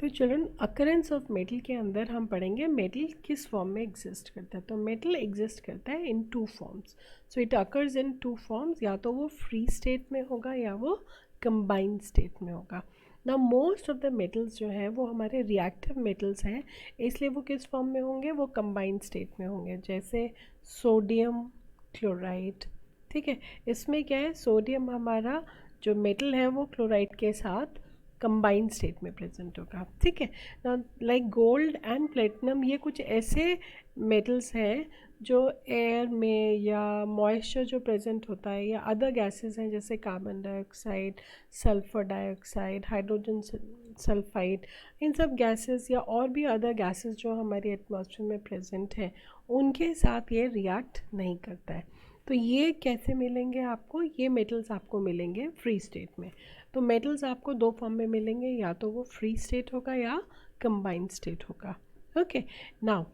तो children occurrence of metal के अंदर हम पढ़ेंगे मेटल किस फॉर्म में एग्जिस्ट करता है। तो मेटल एग्जिस्ट करता है in two forms. So it occurs in two forms, या तो वो फ्री स्टेट में होगा या वो कंबाइंड स्टेट में होगा। ना मोस्ट ऑफ द मेटल्स जो हैं वो हमारे रिएक्टिव मेटल्स हैं, इसलिए वो किस फॉर्म में होंगे, वो कंबाइंड स्टेट में होंगे। जैसे सोडियम क्लोराइड, ठीक है, इसमें क्या है, सोडियम हमारा जो मेटल है वो क्लोराइड के साथ कंबाइंड स्टेट में प्रेजेंट होगा, ठीक है ना। लाइक गोल्ड एंड प्लेटिनम, ये कुछ ऐसे मेटल्स हैं जो एयर में या मॉइस्चर जो प्रेजेंट होता है या अदर गैसेस हैं जैसे carbon dioxide, sulphur dioxide, hydrogen sulphide, इन सब गैसेस या और भी अदर गैसेस जो हमारी एटमॉस्फेयर में प्रेजेंट हैं उनके साथ ये रिएक्ट नहीं करता है। तो ये कैसे मिलेंगे आपको, ये मेटल्स आपको मिलेंगे फ्री स्टेट में। तो मेटल्स आपको दो फॉर्म में मिलेंगे, या तो वो फ्री स्टेट होगा या कंबाइंड स्टेट होगा। Okay, now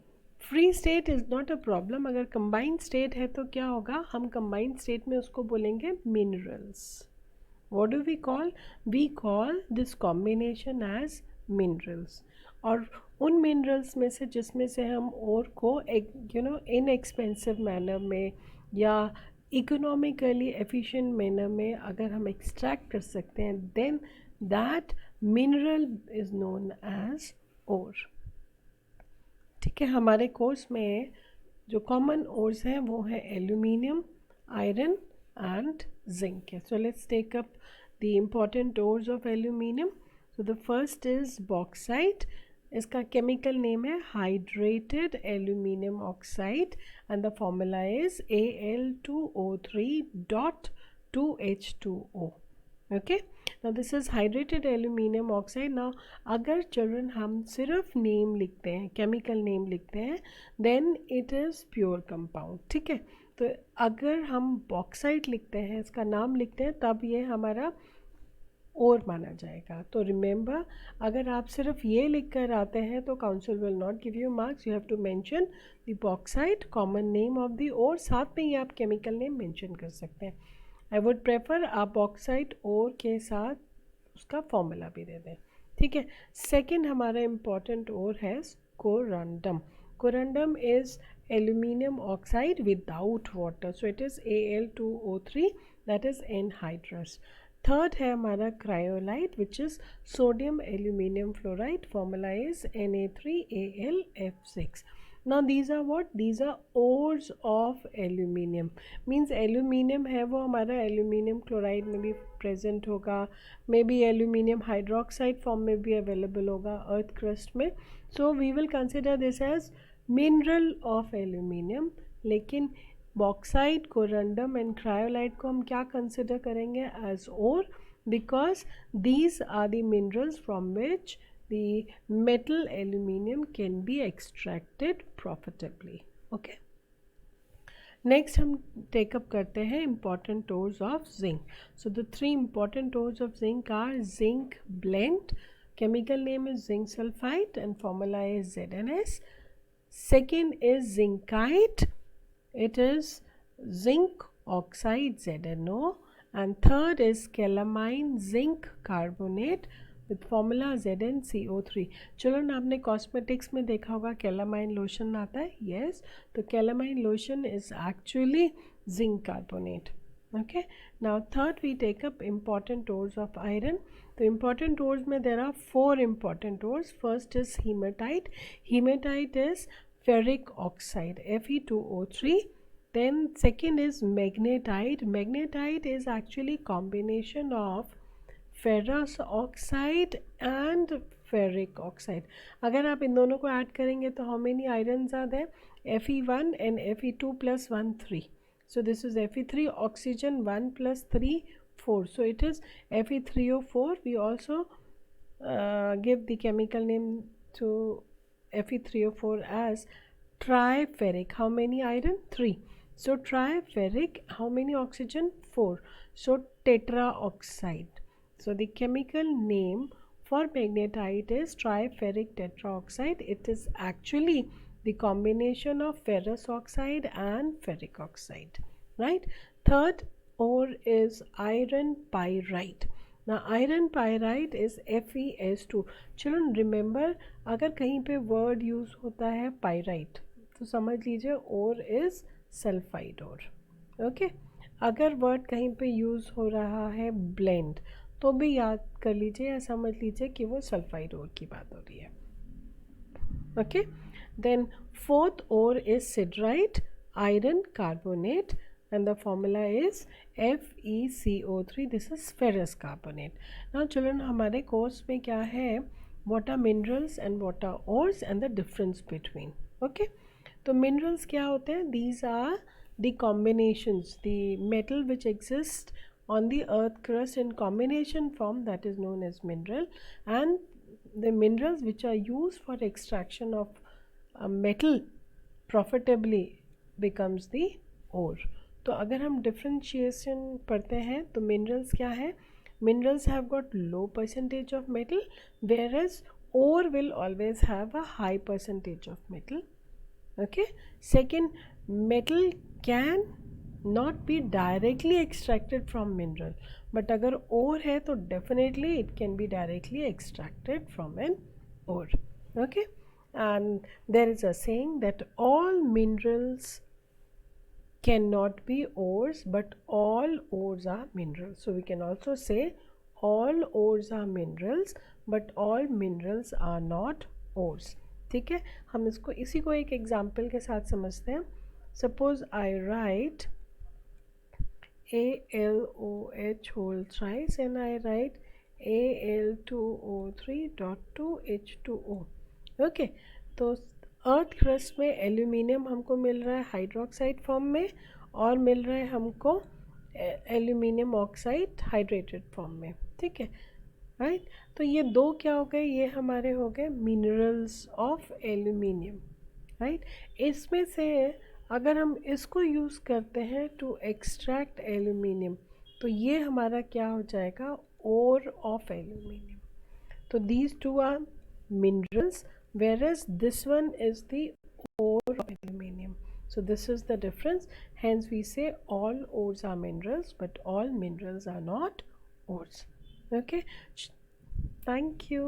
free state is not a problem. अगर कंबाइंड स्टेट है तो क्या होगा, हम कंबाइंड स्टेट में उसको बोलेंगे minerals. What do we call, we call this combination as minerals. और उन मिनरल्स में से जिसमें से हम और को इनएक्सपेंसिव मैनर में या इकोनॉमिकली एफिशिएंट मैनर में अगर हम एक्सट्रैक्ट कर सकते हैं, then that mineral is known as ore. ठीक है, हमारे कोर्स में जो कॉमन ओर्स हैं वो है एल्यूमिनियम, आयरन एंड जिंक है। So let's take up the important ores of aluminium. So the first is bauxite. इसका केमिकल नेम है hydrated aluminium oxide and the formula is Al2O3.2H2O। Okay, now this is hydrated aluminium oxide. Now अगर children हम सिर्फ name लिखते हैं, chemical name लिखते हैं, then it is pure compound, ठीक है। तो अगर हम बॉक्साइट लिखते हैं, इसका नाम लिखते हैं, तब ये हमारा और माना जाएगा। तो रिमेंबर, अगर आप सिर्फ ये लिख कर आते हैं तो council will not give you marks. You have to mention the bauxite, common name of the ore, साथ में ये आप केमिकल नेम मेंशन कर सकते हैं। आई वुड प्रेफर आप बॉक्साइट और के साथ उसका फॉर्मूला भी दे दें, ठीक है। सेकंड हमारा इम्पॉर्टेंट और है corundum. Corundum is aluminium oxide without water, so it is Al2O3, that is anhydrous. Third है हमारा cryolite which is sodium aluminium fluoride, formula is Na3Al(F6). Now these are what, these are ores of aluminium, means aluminium है वो हमारा aluminium chloride में भी present होगा, may be aluminium hydroxide form में भी अवेलेबल होगा अर्थ क्रस्ट में। so we will consider this as mineral of aluminium। लेकिन बॉक्साइट, कोरंडम एंड क्रायोलाइट को हम क्या कंसिडर करेंगे as ore, because these are the minerals from which the metal aluminium can be extracted profitably। okay, next हम take up करते हैं important ores of zinc। so the three important ores of zinc are zinc blende, chemical name is zinc sulfide and formula is ZnS। second is zincite, it is zinc oxide ZnO, and third is calamine zinc carbonate with formula ZnCO3। Children आपने cosmetics में देखा होगा calamine lotion आता है, yes, तो calamine lotion is actually zinc carbonate. Okay, now third we take up important ores of iron. तो important ores में there are four important ores. First is hematite, hematite is ferric oxide Fe2O3। then second is magnetite, magnetite is actually combination of ferrous oxide and ferric oxide। अगर आप इन दोनों को add करेंगे तो how many irons are there, Fe1 and Fe2 plus 1 3, so this is Fe3 oxygen 1 plus 3 4, so it is Fe3O4। we also give the chemical name to Fe3O4 as triferric। how many iron, 3, so triferric, how many oxygen, 4, so tetraoxide। so the chemical name for magnetite is triferric tetraoxide। it is actually the combination of ferrous oxide and ferric oxide, right। third ore is iron pyrite, ना iron pyrite is FeS2. Children remember, अगर कहीं पे word use होता है pyrite तो समझ लीजिए ore is sulphide ore. Okay. अगर वर्ड कहीं पे यूज हो रहा है ब्लेंड तो भी याद कर लीजिए या समझ लीजिए कि वो सल्फाइड ओर की बात हो रही है. Okay, then fourth ore is siderite iron carbonate and the formula is FeCO3. This is ferrous carbonate. Now children, हमारे कोर्स में क्या है, what are minerals and what are ores and the difference between. Okay, तो minerals क्या होते हैं? These are the combinations, the metal which exist on the earth crust in combination form, that is known as mineral, and the minerals which are used for extraction of metal profitably becomes the ore. तो अगर हम differentiation पढ़ते हैं तो minerals क्या है? Minerals have got low percentage of metal, whereas ore will always have a high percentage of metal. Okay. Second, metal can not be directly extracted from mineral, but अगर ore है तो definitely it can be directly extracted from an ore. Okay. And there is a saying that all minerals cannot be ores, but all ores are minerals. So we can also say all ores are minerals, but all minerals are not ores. ठीक है, हम इसको इसी को एक example के साथ समझते हैं. Suppose I right ALOH whole thrice and I write Al2O3.2H2O. Okay, तो अर्थ क्रस्ट में एल्यूमिनियम हमको मिल रहा है हाइड्रोक्साइड फॉर्म में और मिल रहा है हमको एल्यूमिनियम ऑक्साइड हाइड्रेटेड फॉर्म में. ठीक है, राइट. तो ये दो क्या हो गए, ये हमारे हो गए मिनरल्स ऑफ एल्यूमिनियम. राइट. इसमें से अगर हम इसको यूज़ करते हैं टू एक्सट्रैक्ट एल्यूमिनियम तो ये हमारा क्या हो जाएगा, ओर ऑफ एल्यूमिनियम. तो these two are minerals whereas this one is the ore of aluminium. So this is the difference. Hence we say all ores are minerals, but all minerals are not ores. Okay. Thank you.